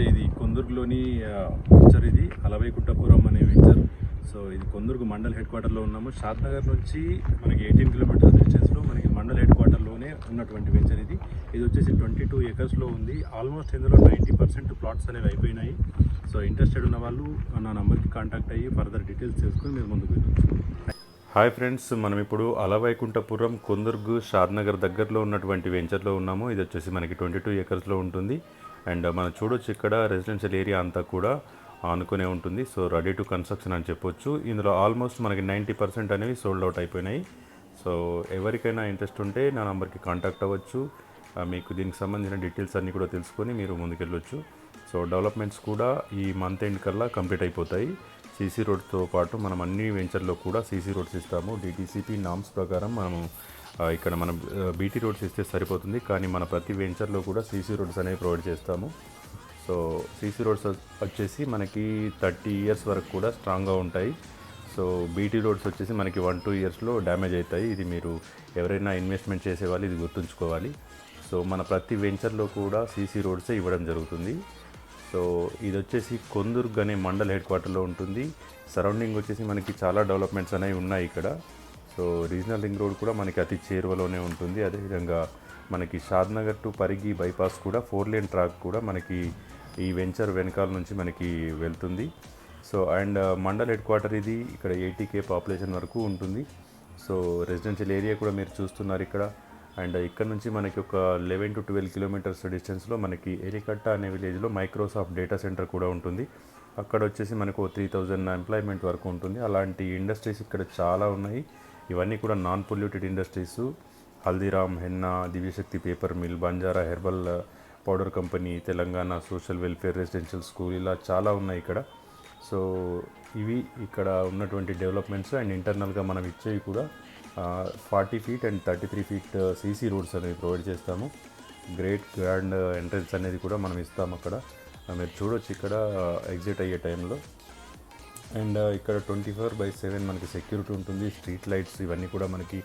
ఇది కొందుర్గులోని వెంచర్, ఇది అలవైకుంఠపురం అనే వెంచర్. సో ఇది కొందుర్గు మండల్ హెడ్ క్వార్టర్లో ఉన్నాము. షాద్ నగర్ నుంచి మనకి 18 కిలోమీటర్స్ డిస్టెన్స్లో మనకి మండల్ హెడ్ క్వార్టర్లోనే ఉన్నటువంటి వెంచర్ ఇది. ఇది వచ్చేసి 22 ఏకర్స్లో ఉంది. ఆల్మోస్ట్ ఇందులో 90% ప్లాట్స్ అనేవి అయిపోయినాయి. సో ఇంట్రెస్టెడ్ ఉన్న వాళ్ళు నా నెంబర్కి కాంటాక్ట్ అయ్యి ఫర్దర్ డీటెయిల్స్ తెలుసుకొని మీరు ముందుకు వెళ్ళచ్చు. హాయ్ ఫ్రెండ్స్, మనం ఇప్పుడు అలవైకుంఠపురం కొందుర్గు షాద్ నగర్ దగ్గరలో ఉన్నటువంటి వెంచర్లో ఉన్నాము. ఇది వచ్చేసి మనకి 22 ఏకర్స్లో ఉంటుంది. అండ్ మనం చూడొచ్చు ఇక్కడ రెసిడెన్షియల్ ఏరియా అంతా కూడా ఆనుకునే ఉంటుంది. సో రెడీ టు కన్స్ట్రక్షన్ అని చెప్పొచ్చు. ఇందులో ఆల్మోస్ట్ మనకి 90% అనేవి సోల్డ్ అవుట్ అయిపోయినాయి. సో ఎవరికైనా ఇంట్రెస్ట్ ఉంటే నా నెంబర్కి కాంటాక్ట్ అవ్వచ్చు. మీకు దీనికి సంబంధించిన డీటెయిల్స్ అన్నీ కూడా తెలుసుకొని మీరు ముందుకెళ్ళొచ్చు. సో డెవలప్మెంట్స్ కూడా ఈ మంత్ ఎండ్ కల్లా కంప్లీట్ అయిపోతాయి. సీసీ రోడ్తో పాటు మనం అన్ని వెంచర్లో కూడా సీసీ రోడ్స్ ఇస్తాము. డిటీసీపీ నామ్స్ ప్రకారం మనము ఇక్కడ మనం బీటీ రోడ్స్ ఇస్తే సరిపోతుంది, కానీ మన ప్రతి వెంచర్లో కూడా సీసీ రోడ్స్ అనేవి ప్రొవైడ్ చేస్తాము. సో సీసీ రోడ్స్ వచ్చేసి మనకి 30 ఇయర్స్ వరకు కూడా స్ట్రాంగ్గా ఉంటాయి. సో బీటీ రోడ్స్ వచ్చేసి మనకి 1-2 ఇయర్స్లో డ్యామేజ్ అవుతాయి. ఇది మీరు ఎవరైనా ఇన్వెస్ట్మెంట్ చేసే వాళ్ళు ఇది గుర్తుంచుకోవాలి. సో మన ప్రతి వెంచర్లో కూడా సీసీ రోడ్సే ఇవ్వడం జరుగుతుంది. సో ఇది వచ్చేసి కొందుర్గ్ అనే మండల్ హెడ్ క్వార్టర్లో ఉంటుంది. సరౌండింగ్ వచ్చేసి మనకి చాలా డెవలప్మెంట్స్ అనేవి ఉన్నాయి ఇక్కడ. సో రీజనల్ రింగ్ రోడ్ కూడా మనకి అతి చేరువలోనే ఉంటుంది. అదేవిధంగా మనకి షాద్ నగర్ టు పరిగి బైపాస్ కూడా 4 లేన్ ట్రాక్ కూడా మనకి ఈ వెంచర్ వెనకాల నుంచి మనకి వెళ్తుంది. So and mandal head quarter ఇది. ఇక్కడ 80K పాపులేషన్ వరకు ఉంటుంది. సో రెసిడెన్షియల్ ఏరియా కూడా మీరు చూస్తున్నారు ఇక్కడ. అండ్ ఇక్కడ నుంచి మనకి ఒక 11 to 12 కిలోమీటర్స్ డిస్టెన్స్లో మనకి ఎరికట్ట అనే విలేజ్లో మైక్రోసాఫ్ట్ డేటా సెంటర్ కూడా ఉంటుంది. అక్కడ వచ్చేసి మనకు 3000 ఎంప్లాయ్మెంట్ వరకు ఉంటుంది. అలాంటి ఇండస్ట్రీస్ ఇక్కడ చాలా ఉన్నాయి. ఇవన్నీ కూడా non polluted industries. Haldiram, henna, Divyashakti paper mill, Banjara herbal powder company, Telangana social welfare residential school, ఇలా చాలా ఉన్నాయి ఇక్కడ. సో ఇవి ఇక్కడ ఉన్నటువంటి డెవలప్మెంట్స్. అండ్ ఇంటర్నల్గా మనం ఇచ్చేవి కూడా 40 feet and 33 feet CC roads అనేవి ప్రొవైడ్ చేస్తాము. గ్రాండ్ ఎంట్రన్స్ అనేది కూడా మనం ఇస్తాము అక్కడ. మీరు చూడొచ్చు ఇక్కడ ఎగ్జిట్ అయ్యే టైంలో. అండ్ ఇక్కడ 24/7 మనకి సెక్యూరిటీ ఉంటుంది. స్ట్రీట్ లైట్స్ ఇవన్నీ కూడా మనకి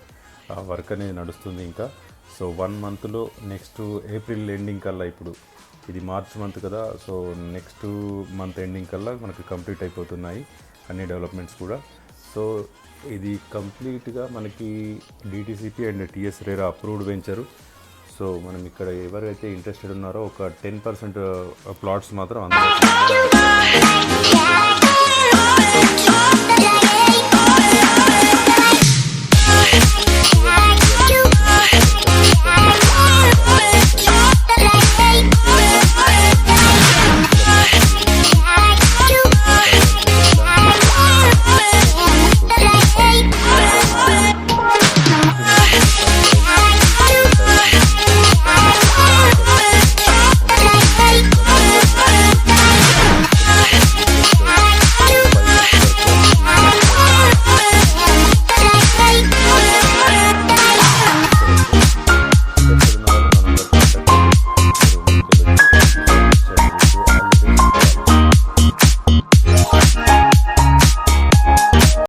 వర్క్ అనేది నడుస్తుంది ఇంకా. సో 1 మంత్లో నెక్స్ట్ ఏప్రిల్ ఎండింగ్ కల్లా, ఇప్పుడు ఇది మార్చ్ మంత్ కదా, సో నెక్స్ట్ మంత్ ఎండింగ్ కల్లా మనకి కంప్లీట్ అయిపోతున్నాయి అన్ని డెవలప్మెంట్స్ కూడా. సో ఇది కంప్లీట్గా మనకి DTCP and TS RERA approved venture. So మనం ఇక్కడ ఎవరైతే ఇంట్రెస్టెడ్ ఉన్నారో ఒక 10% ప్లాట్స్ మాత్రం అందులో